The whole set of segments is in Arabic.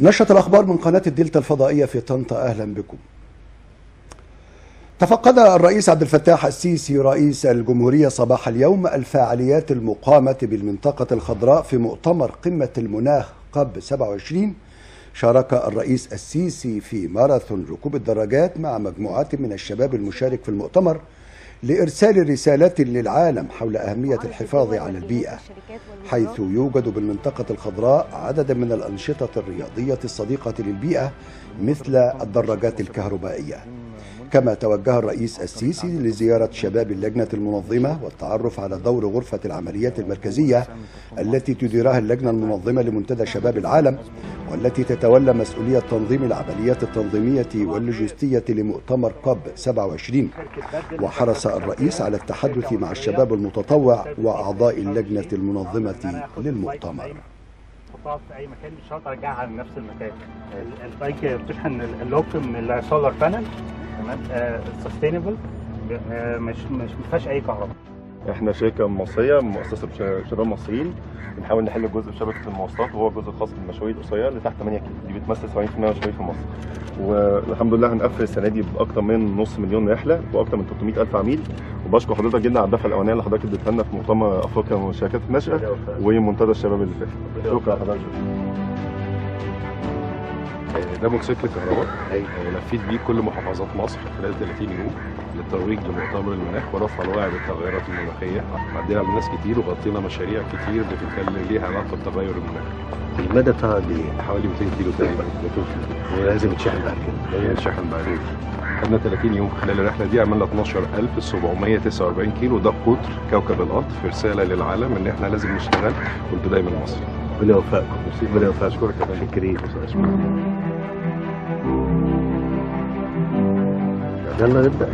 نشرة الأخبار من قناة الدلتا الفضائية في طنطا، أهلا بكم. تفقد الرئيس عبد الفتاح السيسي رئيس الجمهورية صباح اليوم الفعاليات المقامة بالمنطقة الخضراء في مؤتمر قمة المناخ قب 27. شارك الرئيس السيسي في ماراثون ركوب الدراجات مع مجموعات من الشباب المشارك في المؤتمر لإرسال رسالة للعالم حول أهمية الحفاظ على البيئة، حيث يوجد بالمنطقة الخضراء عدد من الأنشطة الرياضية الصديقة للبيئة مثل الدراجات الكهربائية. كما توجه الرئيس السيسي لزيارة شباب اللجنة المنظمة والتعرف على دور غرفة العمليات المركزية التي تديرها اللجنة المنظمة لمنتدى شباب العالم، والتي تتولى مسؤولية تنظيم العمليات التنظيمية واللوجستية لمؤتمر كوب 27. وحرص الرئيس على التحدث مع الشباب المتطوع وأعضاء اللجنة المنظمة للمؤتمر. تقعد في اي مكان مش شرط ارجعها لنفس المكان. البايك بتشحن اللوك من السولار بانل، تمام، سستينبل، مش فيهاش اي كهرباء. احنا شركه مصريه مؤسسه بشباب مصريين، بنحاول نحل جزء في شبكه المواصلات وهو الجزء الخاص بالمشاوير القصيره اللي تحت 8 كيلو، دي بتمثل 70% من المشاوير في مصر. والحمد لله هنقفل السنه دي باكثر من نص مليون رحله واكثر من 300,000 عميل. وبشكر حضرتك جدا على الدفعه الاولانيه اللي حضرتك اديتها لنا في مؤتمر افريقيا والشركات الناشئه ومنتدى الشباب اللي فات. شكرا حضرتك. ده موتوسيكل كهرباء لفيت بيه كل محافظات مصر خلال 30 يوم للترويج لمؤتمر المناخ ورفع الوعي بالتغيرات المناخيه. عدينا على ناس كتير وغطينا مشاريع كتير بتتكلم ليها علاقه بتغير المناخ. المدى بتاعها قد ايه؟ حوالي 200 كيلو تقريبا. ولازم يتشحن بعد كده؟ هي يتشحن بعدين. خدنا 30 يوم خلال الرحله دي، عملنا 12749 كيلو. ده قطر كوكب الارض في رساله للعالم ان احنا لازم نشتغل والبدايه من مصر. ربنا يوفقكم. ربنا يوفقك. اشكرك يا فندم. شكرين. يلا نبدأ.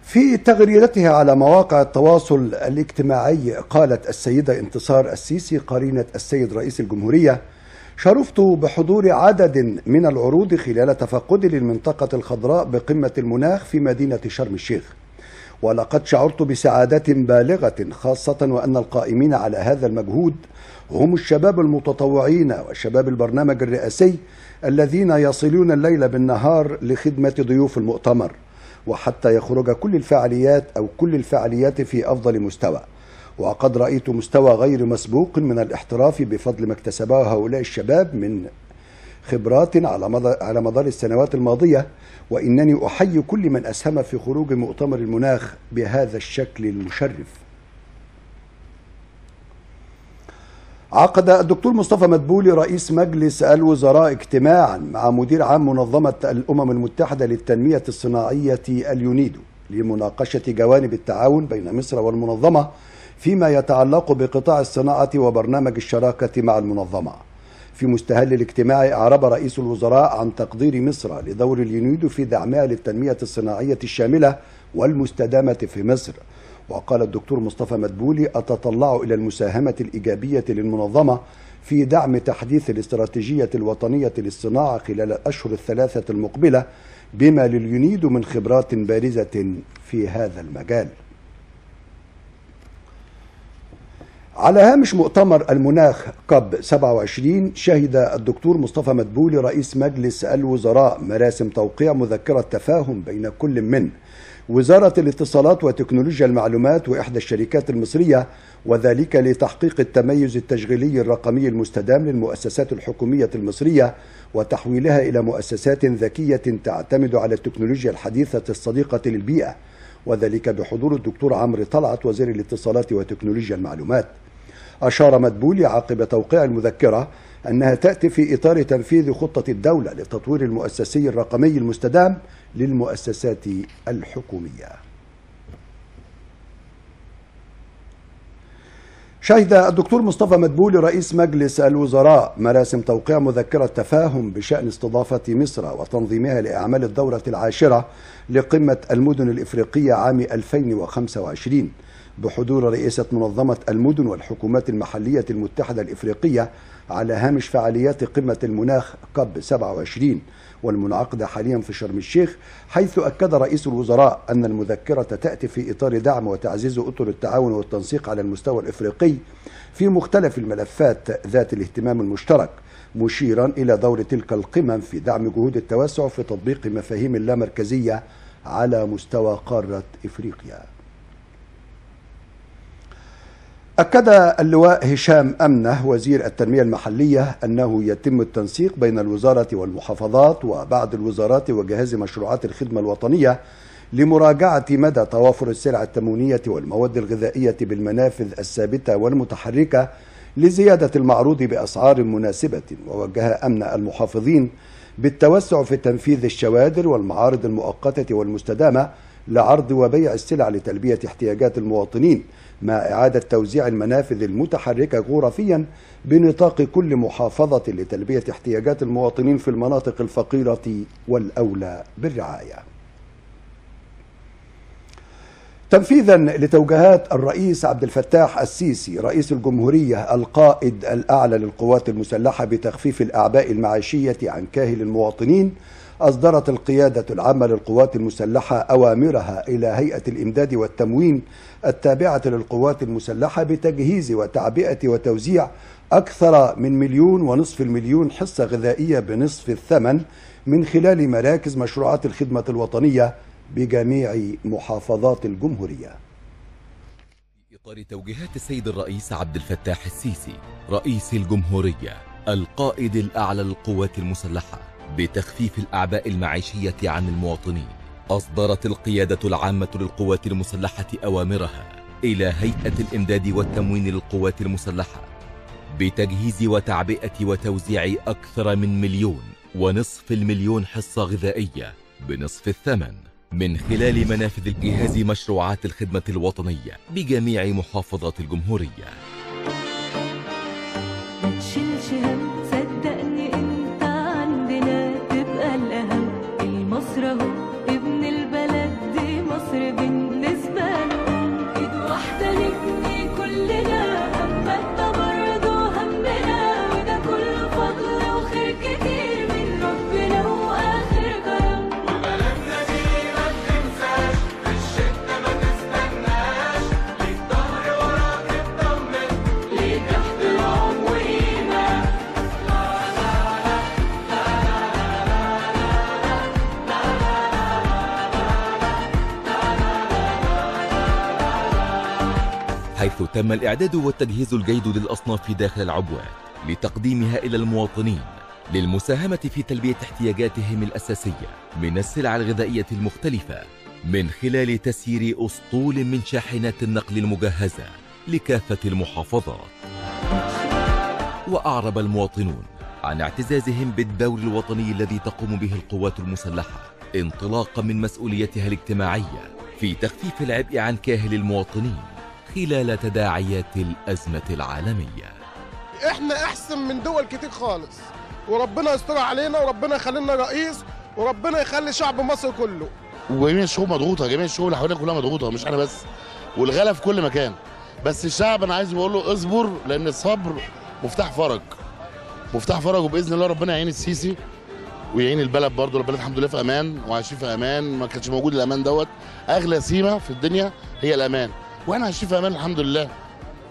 في تغريدتها على مواقع التواصل الاجتماعي قالت السيدة انتصار السيسي قرينة السيد رئيس الجمهورية: شرفت بحضور عدد من العروض خلال تفقدي للمنطقة الخضراء بقمة المناخ في مدينة شرم الشيخ، ولقد شعرت بسعادة بالغة، خاصة وأن القائمين على هذا المجهود هم الشباب المتطوعين وشباب البرنامج الرئاسي الذين يصلون الليل بالنهار لخدمة ضيوف المؤتمر، وحتى يخرج كل الفعاليات في أفضل مستوى. وقد رأيت مستوى غير مسبوق من الاحتراف بفضل ما اكتسبه هؤلاء الشباب من خبرات على مدار السنوات الماضية، وإنني أحيي كل من أسهم في خروج مؤتمر المناخ بهذا الشكل المشرف. عقد الدكتور مصطفى مدبولي رئيس مجلس الوزراء اجتماعا مع مدير عام منظمة الأمم المتحدة للتنمية الصناعية اليونيدو لمناقشة جوانب التعاون بين مصر والمنظمة فيما يتعلق بقطاع الصناعة وبرنامج الشراكة مع المنظمة. في مستهل الاجتماع أعرب رئيس الوزراء عن تقدير مصر لدور اليونيدو في دعمها للتنمية الصناعية الشاملة والمستدامة في مصر. وقال الدكتور مصطفى مدبولي: أتطلع إلى المساهمة الإيجابية للمنظمة في دعم تحديث الاستراتيجية الوطنية للصناعة خلال الأشهر الثلاثة المقبلة بما لليونيدو من خبرات بارزة في هذا المجال. على هامش مؤتمر المناخ كوب 27 شهد الدكتور مصطفى مدبولي رئيس مجلس الوزراء مراسم توقيع مذكرة تفاهم بين كل من وزارة الاتصالات وتكنولوجيا المعلومات وإحدى الشركات المصرية، وذلك لتحقيق التميز التشغيلي الرقمي المستدام للمؤسسات الحكومية المصرية وتحويلها إلى مؤسسات ذكية تعتمد على التكنولوجيا الحديثة الصديقة للبيئة، وذلك بحضور الدكتور عمرو طلعت وزير الاتصالات وتكنولوجيا المعلومات. أشار مدبولي عقب توقيع المذكرة أنها تأتي في إطار تنفيذ خطة الدولة للتطوير المؤسسي الرقمي المستدام للمؤسسات الحكومية. شهد الدكتور مصطفى مدبولي رئيس مجلس الوزراء مراسم توقيع مذكرة تفاهم بشأن استضافة مصر وتنظيمها لأعمال الدورة العاشرة لقمة المدن الإفريقية عام 2025 بحضور رئيسة منظمة المدن والحكومات المحلية المتحدة الإفريقية على هامش فعاليات قمة المناخ كاب 27 والمنعقدة حاليا في شرم الشيخ، حيث أكد رئيس الوزراء أن المذكرة تأتي في إطار دعم وتعزيز أطر التعاون والتنسيق على المستوى الإفريقي في مختلف الملفات ذات الاهتمام المشترك، مشيرا إلى دور تلك القمم في دعم جهود التوسع في تطبيق مفاهيم اللامركزية على مستوى قارة إفريقيا. أكد اللواء هشام أمنة وزير التنمية المحلية أنه يتم التنسيق بين الوزارة والمحافظات وبعض الوزارات وجهاز مشروعات الخدمة الوطنية لمراجعة مدى توافر السلع التموينية والمواد الغذائية بالمنافذ الثابتة والمتحركة لزيادة المعروض بأسعار مناسبة. ووجه أمن المحافظين بالتوسع في تنفيذ الشوادر والمعارض المؤقتة والمستدامة لعرض وبيع السلع لتلبية احتياجات المواطنين، مع إعادة توزيع المنافذ المتحركة جغرافيا بنطاق كل محافظة لتلبية احتياجات المواطنين في المناطق الفقيرة والأولى بالرعاية. تنفيذا لتوجيهات الرئيس عبد الفتاح السيسي رئيس الجمهورية القائد الأعلى للقوات المسلحة بتخفيف الأعباء المعيشية عن كاهل المواطنين، أصدرت القيادة العامة للقوات المسلحة أوامرها إلى هيئة الإمداد والتموين التابعة للقوات المسلحة بتجهيز وتعبئة وتوزيع أكثر من 1.5 مليون حصة غذائية بنصف الثمن من خلال مراكز مشروعات الخدمة الوطنية بجميع محافظات الجمهورية. في إطار توجيهات السيد الرئيس عبد الفتاح السيسي رئيس الجمهورية القائد الأعلى للقوات المسلحة بتخفيف الأعباء المعيشية عن المواطنين، أصدرت القيادة العامة للقوات المسلحة أوامرها إلى هيئة الإمداد والتموين للقوات المسلحة بتجهيز وتعبئة وتوزيع أكثر من 1.5 مليون حصة غذائية بنصف الثمن من خلال منافذ جهاز مشروعات الخدمة الوطنية بجميع محافظات الجمهورية. ما تشيلش هم، صدقني انت عندنا تبقى الأهم. المصر اهو ابن البلد دي مصر بالنسبة له، ايد واحدة نبني كلنا، همتنا برضه همنا، وده كله فضل وخير كتير من ربنا واخر كرم. وبلدنا دي ما تنساش، في الشدة ما تستناش، ليك ظهر وراك اطمن، ليك احترام وإيمان. حيث تم الإعداد والتجهيز الجيد للأصناف داخل العبوات لتقديمها إلى المواطنين للمساهمة في تلبية احتياجاتهم الأساسية من السلع الغذائية المختلفة من خلال تسيير أسطول من شاحنات النقل المجهزة لكافة المحافظات. وأعرب المواطنون عن اعتزازهم بالدور الوطني الذي تقوم به القوات المسلحة انطلاقا من مسؤوليتها الاجتماعية في تخفيف العبء عن كاهل المواطنين خلال تداعيات الأزمة العالمية. احنا احسن من دول كتير خالص، وربنا يستر علينا، وربنا يخلينا رئيس، وربنا يخلي شعب مصر كله. وجميع الشعوب مضغوطه، جميع الشعوب اللي حوالينا كلها مضغوطه، مش احنا بس، والغلا في كل مكان. بس الشعب انا عايز بقول له اصبر، لان الصبر مفتاح فرج، مفتاح فرج. وباذن الله ربنا يعين السيسي ويعين البلد برضه. البلد الحمد لله في امان وعايشين في امان، ما كانش موجود الامان دوت. اغلى سيمه في الدنيا هي الامان، واحنا عايشين في امان الحمد لله.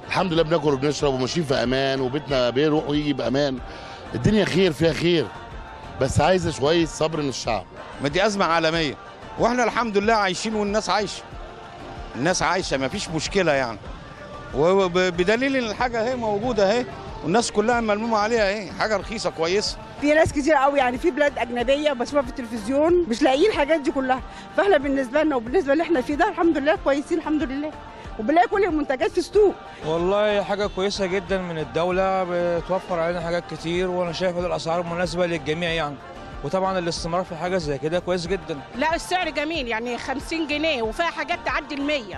الحمد لله بناكل وبنشرب وماشيين في امان، وبيتنا بيروح ويجي بامان. الدنيا خير، فيها خير، بس عايزه شويه صبر من الشعب. ما دي ازمه عالميه، واحنا الحمد لله عايشين والناس عايشه. الناس عايشه ما فيش مشكله يعني، وبدليل ان الحاجه اهي موجوده اهي والناس كلها ملمومه عليها اهي، حاجه رخيصه كويسه. في ناس كتير قوي يعني في بلاد اجنبيه بشوفها في التلفزيون مش لاقيين الحاجات دي كلها، فاحنا بالنسبه لنا وبالنسبه اللي احنا فيه ده الحمد لله كويسين الحمد لله، وبنلاقي كل المنتجات في السوق. والله حاجه كويسه جدا من الدوله، بتوفر علينا حاجات كتير، وانا شايف ان الاسعار مناسبه للجميع يعني، وطبعا الاستمرار في حاجه زي كده كويس جدا. لا السعر جميل يعني 50 جنيه وفيها حاجات تعدي ال100،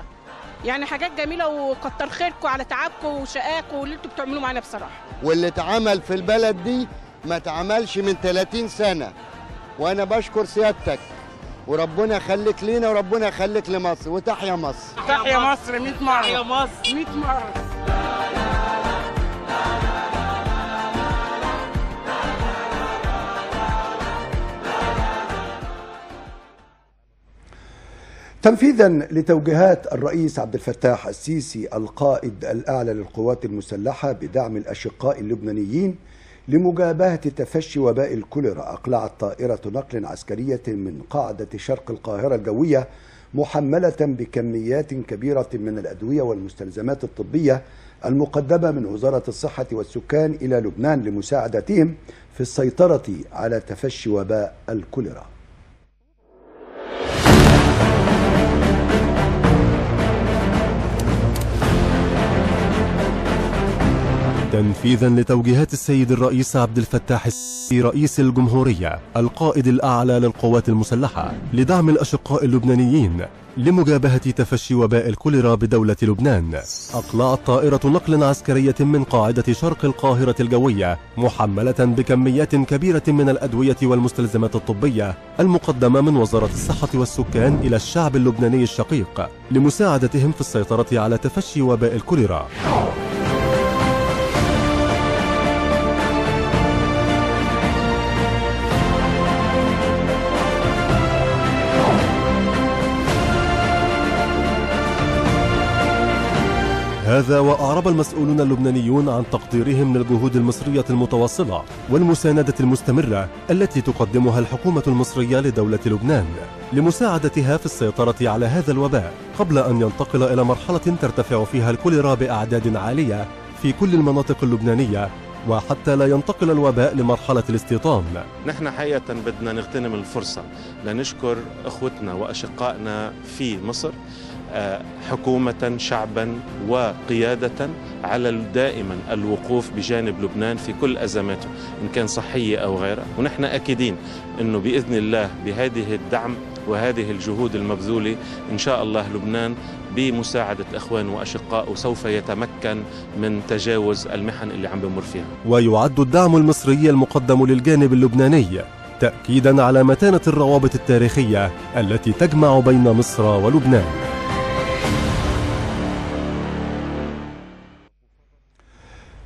يعني حاجات جميله، وكتر خيركم على تعبكم وشقاكم واللي انتوا بتعملوه معانا بصراحه. واللي اتعمل في البلد دي ما اتعملش من 30 سنه، وانا بشكر سيادتك وربنا يخليك لينا وربنا يخليك لمصر، وتحيا مصر. تحيا مصر 100 مرة. تحيا مصر 100 مرة. تنفيذا لتوجيهات الرئيس عبد الفتاح السيسي القائد الأعلى للقوات المسلحة بدعم الأشقاء اللبنانيين لمجابهة تفشي وباء الكوليرا، أقلعت طائرة نقل عسكرية من قاعدة شرق القاهرة الجوية محملة بكميات كبيرة من الأدوية والمستلزمات الطبية المقدمة من وزارة الصحة والسكان إلى لبنان لمساعدتهم في السيطرة على تفشي وباء الكوليرا. تنفيذا لتوجيهات السيد الرئيس عبد الفتاح السيسي رئيس الجمهورية القائد الأعلى للقوات المسلحة لدعم الأشقاء اللبنانيين لمجابهة تفشي وباء الكوليرا بدولة لبنان، أقلعت طائرة نقل عسكرية من قاعدة شرق القاهرة الجوية محملة بكميات كبيرة من الأدوية والمستلزمات الطبية المقدمة من وزارة الصحة والسكان إلى الشعب اللبناني الشقيق لمساعدتهم في السيطرة على تفشي وباء الكوليرا. هذا وأعرب المسؤولون اللبنانيون عن تقديرهم للجهود المصرية المتواصلة والمساندة المستمرة التي تقدمها الحكومة المصرية لدولة لبنان لمساعدتها في السيطرة على هذا الوباء قبل أن ينتقل إلى مرحلة ترتفع فيها الكوليرا بأعداد عالية في كل المناطق اللبنانية، وحتى لا ينتقل الوباء لمرحلة الاستيطان. نحن حقيقة بدنا نغتنم الفرصة لنشكر أخوتنا وأشقائنا في مصر حكومة شعبا وقيادة على دائما الوقوف بجانب لبنان في كل أزماته إن كان صحية أو غيرها، ونحن أكيدين أنه بإذن الله بهذه الدعم وهذه الجهود المبذولة إن شاء الله لبنان بمساعدة أخوانه وأشقائه سوف يتمكن من تجاوز المحن اللي عم بمر فيها. ويعد الدعم المصري المقدم للجانب اللبناني تأكيدا على متانة الروابط التاريخية التي تجمع بين مصر ولبنان.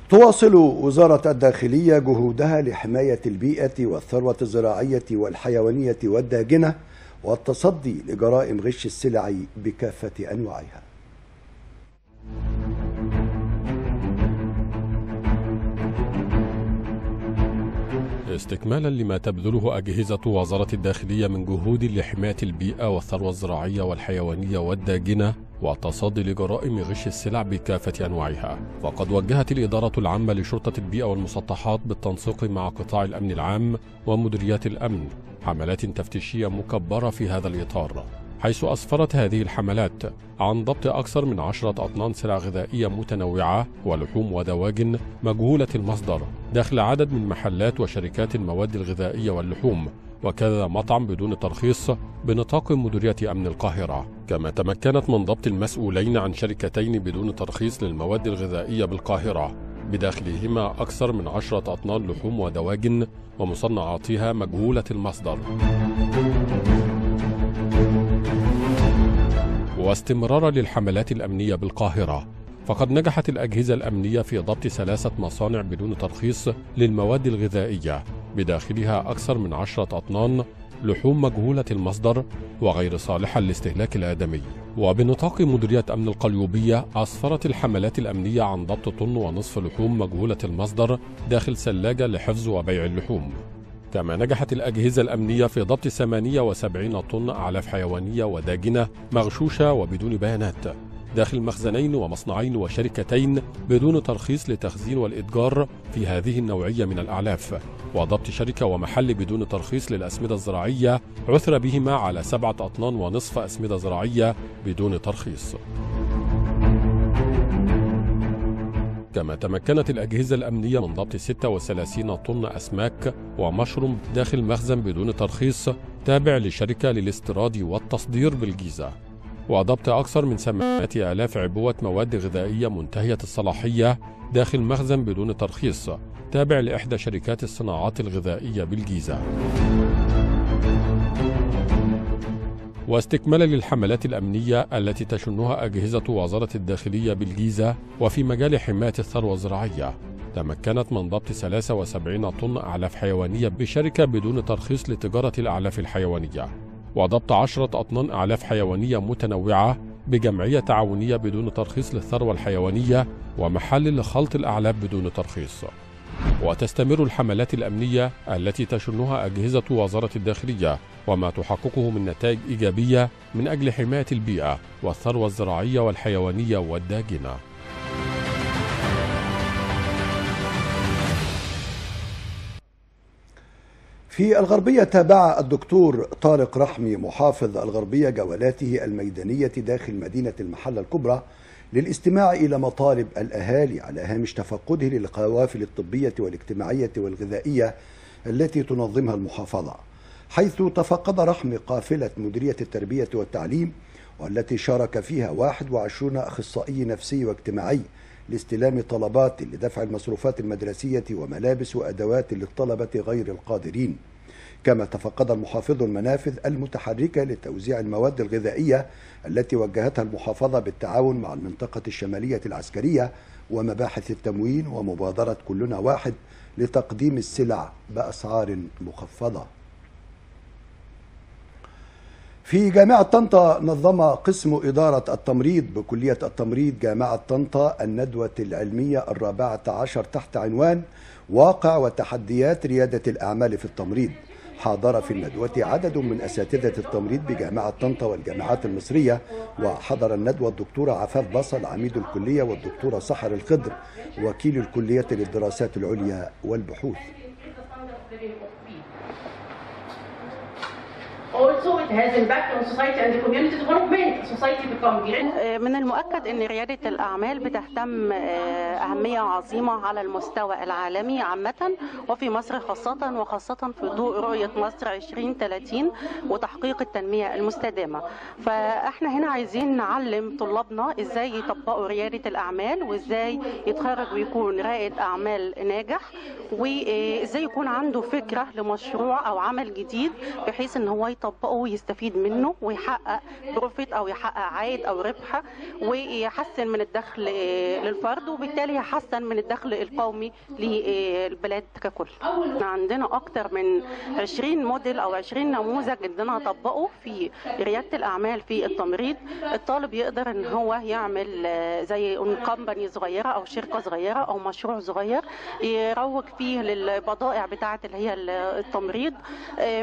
تواصل وزارة الداخلية جهودها لحماية البيئة والثروة الزراعية والحيوانية والداجنة والتصدي لجرائم غش السلع بكافة أنواعها. استكمالا لما تبذله أجهزة وزارة الداخلية من جهود لحماية البيئة والثروة الزراعية والحيوانية والداجنة والتصدي لجرائم غش السلع بكافة أنواعها، فقد وجهت الإدارة العامة لشرطة البيئة والمسطحات بالتنسيق مع قطاع الأمن العام ومديريات الأمن حملات تفتيشية مكبرة في هذا الإطار، حيث أسفرت هذه الحملات عن ضبط أكثر من 10 أطنان سلع غذائية متنوعة ولحوم ودواجن مجهولة المصدر داخل عدد من محلات وشركات المواد الغذائية واللحوم، وكذا مطعم بدون ترخيص بنطاق مديرية أمن القاهرة. كما تمكنت من ضبط المسؤولين عن شركتين بدون ترخيص للمواد الغذائية بالقاهرة بداخلهما أكثر من 10 أطنان لحوم ودواجن ومصنعاتها مجهولة المصدر. واستمرارا للحملات الأمنية بالقاهرة، فقد نجحت الأجهزة الأمنية في ضبط 3 مصانع بدون ترخيص للمواد الغذائية بداخلها أكثر من 10 أطنان لحوم مجهولة المصدر وغير صالحة للاستهلاك الآدمي. وبنطاق مديرية أمن القليوبية أسفرت الحملات الأمنية عن ضبط 1.5 طن لحوم مجهولة المصدر داخل ثلاجة لحفظ وبيع اللحوم. كما نجحت الأجهزة الأمنية في ضبط 78 طن أعلاف حيوانية وداجنة مغشوشة وبدون بيانات داخل مخزنين ومصنعين وشركتين بدون ترخيص للتخزين والإتجار في هذه النوعية من الأعلاف، وضبط شركة ومحل بدون ترخيص للأسمدة الزراعية عثر بهما على 7.5 أطنان أسمدة زراعية بدون ترخيص. كما تمكنت الأجهزة الأمنية من ضبط 36 طن أسماك ومشروم داخل مخزن بدون ترخيص تابع لشركة للاستيراد والتصدير بالجيزة، وضبط أكثر من 8,000 عبوة مواد غذائية منتهية الصلاحية داخل مخزن بدون ترخيص تابع لإحدى شركات الصناعات الغذائية بالجيزة. واستكمالا للحملات الأمنية التي تشنها أجهزة وزارة الداخلية بالجيزة وفي مجال حماية الثروة الزراعية، تمكنت من ضبط 73 طن أعلاف حيوانية بشركة بدون ترخيص لتجارة الأعلاف الحيوانية، وضبط 10 أطنان أعلاف حيوانية متنوعة بجمعية تعاونية بدون ترخيص للثروة الحيوانية ومحل لخلط الأعلاف بدون ترخيص. وتستمر الحملات الأمنية التي تشنها أجهزة وزارة الداخلية وما تحققه من نتائج إيجابية من أجل حماية البيئة والثروة الزراعية والحيوانية والداجنة. في الغربية تابع الدكتور طارق رحمي محافظ الغربية جولاته الميدانية داخل مدينة المحلة الكبرى للاستماع إلى مطالب الأهالي على هامش تفقده للقوافل الطبية والاجتماعية والغذائية التي تنظمها المحافظة، حيث تفقد رحمي قافلة مديرية التربية والتعليم والتي شارك فيها 21 أخصائي نفسي واجتماعي لاستلام طلبات لدفع المصروفات المدرسية وملابس وأدوات للطلبة غير القادرين. كما تفقد المحافظ المنافذ المتحركة لتوزيع المواد الغذائية التي وجهتها المحافظة بالتعاون مع المنطقة الشمالية العسكرية ومباحث التموين ومبادرة كلنا واحد لتقديم السلع بأسعار مخفضة. في جامعة طنطا نظم قسم إدارة التمريض بكلية التمريض جامعة طنطا الندوة العلمية 14 تحت عنوان واقع وتحديات ريادة الأعمال في التمريض. حاضر في الندوة عدد من أساتذة التمريض بجامعة طنطا والجامعات المصرية، وحضر الندوة الدكتورة عفاف بصل عميد الكلية والدكتورة سحر الخضر وكيل الكلية للدراسات العليا والبحوث. من المؤكد أن ريادة الأعمال بتهتم أهمية عظيمة على المستوى العالمي عامة وفي مصر خاصة، وخاصة في ضوء رؤية مصر 2030 وتحقيق التنمية المستدامة. فإحنا هنا عايزين نعلم طلابنا إزاي يطبقوا ريادة الأعمال وإزاي يتخرج ويكون رائد أعمال ناجح، وإزاي يكون عنده فكرة لمشروع أو عمل جديد بحيث أن هو يطبقه ويستفيد منه ويحقق بروفيت او يحقق عائد او ربح ويحسن من الدخل للفرد، وبالتالي يحسن من الدخل القومي للبلاد ككل. عندنا اكتر من 20 موديل او 20 نموذج عندنا طبقوا في رياده الاعمال في التمريض. الطالب يقدر ان هو يعمل زي كومباني صغيره او شركه صغيره او مشروع صغير يروج فيه للبضائع بتاعه اللي هي التمريض.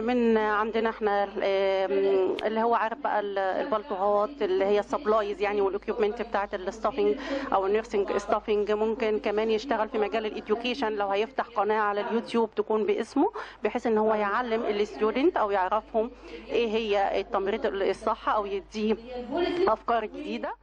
من عندنا احنا اللي هو عارف بقى البلطوهات اللي هي السبلايز يعني والاكيوبمنت بتاعه الستافنج او النيرسينج ستافنج. ممكن كمان يشتغل في مجال الاديوكيشن لو هيفتح قناه على اليوتيوب تكون باسمه بحيث ان هو يعلم الستودنت او يعرفهم ايه هي التمريض الصح او يديه افكار جديده.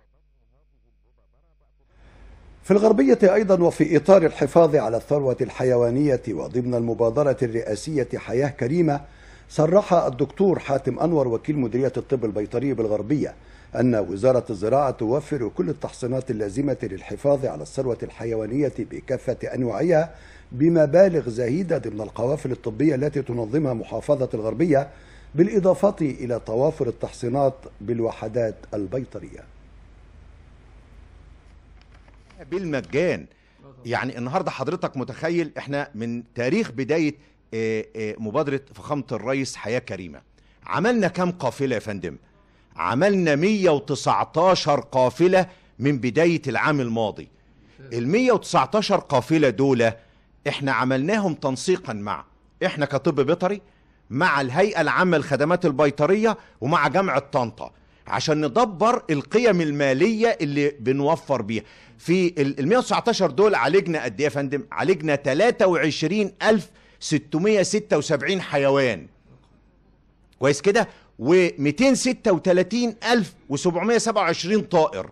في الغربية أيضا وفي إطار الحفاظ على الثروة الحيوانية وضمن المبادرة الرئاسية حياة كريمة، صرح الدكتور حاتم أنور وكيل مديرية الطب البيطري بالغربية أن وزارة الزراعة توفر كل التحصينات اللازمة للحفاظ على الثروة الحيوانية بكافة أنواعها بمبالغ زهيدة ضمن القوافل الطبية التي تنظمها محافظة الغربية، بالإضافة إلى توافر التحصينات بالوحدات البيطرية بالمجان. يعني النهاردة حضرتك متخيل احنا من تاريخ بداية مبادرة فخامة الرئيس حياة كريمة عملنا كم قافلة يا فندم؟ عملنا 119 قافلة من بداية العام الماضي. ال 119 قافلة دول احنا عملناهم تنسيقا مع احنا كطب بيطري مع الهيئة العامة للخدمات البيطرية ومع جامعة طنطا عشان ندبر القيم المالية اللي بنوفر بيها. في ال 119 دول عالجنا قد ايه يا فندم؟ عالجنا 23,676 حيوان كويس كده، و236,727 طائر.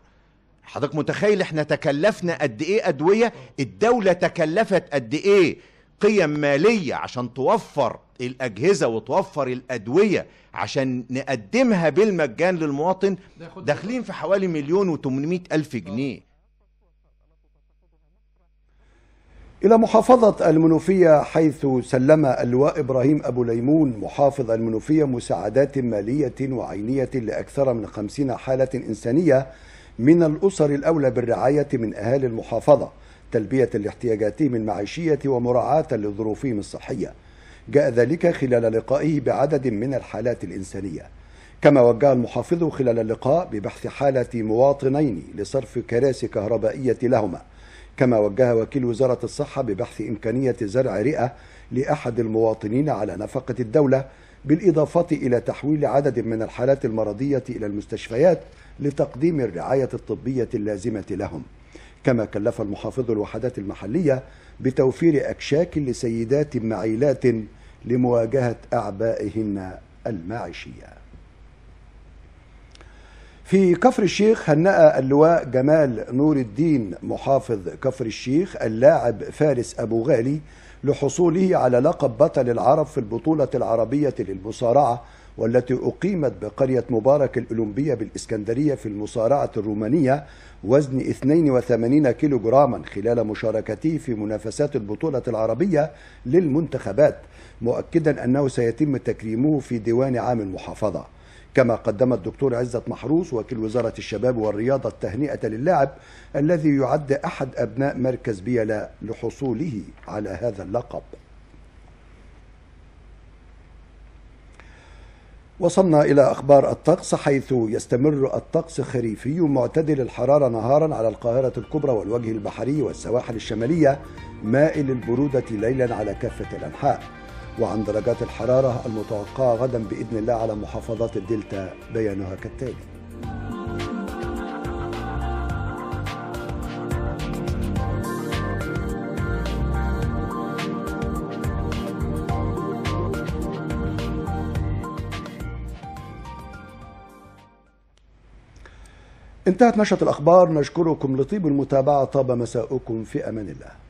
حضرتك متخيل احنا تكلفنا قد ايه ادويه؟ الدوله تكلفت قد ايه قيم ماليه عشان توفر الاجهزه وتوفر الادويه عشان نقدمها بالمجان للمواطن؟ داخلين في حوالي 1,800,000 جنيه. إلى محافظة المنوفية، حيث سلم اللواء إبراهيم أبو ليمون محافظ المنوفية مساعدات مالية وعينية لأكثر من 50 حالة إنسانية من الأسر الأولى بالرعاية من أهالي المحافظة، تلبية لاحتياجاتهم المعيشية ومراعاة لظروفهم الصحية. جاء ذلك خلال لقائه بعدد من الحالات الإنسانية. كما وجه المحافظ خلال اللقاء ببحث حالة مواطنين لصرف كراسي كهربائية لهما. كما وجه وكيل وزارة الصحة ببحث إمكانية زرع رئة لأحد المواطنين على نفقة الدولة، بالإضافة إلى تحويل عدد من الحالات المرضية إلى المستشفيات لتقديم الرعاية الطبية اللازمة لهم. كما كلف المحافظ الوحدات المحلية بتوفير أكشاك لسيدات معيلات لمواجهة أعبائهن المعيشية. في كفر الشيخ، هنأ اللواء جمال نور الدين محافظ كفر الشيخ اللاعب فارس أبو غالي لحصوله على لقب بطل العرب في البطولة العربية للمصارعة، والتي أقيمت بقرية مبارك الأولمبية بالإسكندرية في المصارعة الرومانية وزن 82 كيلو جراما، خلال مشاركته في منافسات البطولة العربية للمنتخبات، مؤكدا أنه سيتم تكريمه في ديوان عام المحافظة. كما قدم الدكتور عزت محروس وكيل وزارة الشباب والرياضة التهنئة للاعب الذي يعد أحد أبناء مركز بيلا لحصوله على هذا اللقب. وصلنا إلى أخبار الطقس، حيث يستمر الطقس خريفي معتدل الحرارة نهارا على القاهرة الكبرى والوجه البحري والسواحل الشمالية، مائل البرودة ليلا على كافة الأنحاء. وعن درجات الحرارة المتوقعة غدا بإذن الله على محافظات الدلتا بيانها كالتالي: انتهت نشرة الأخبار، نشكركم لطيب المتابعة، طاب مساؤكم في أمان الله.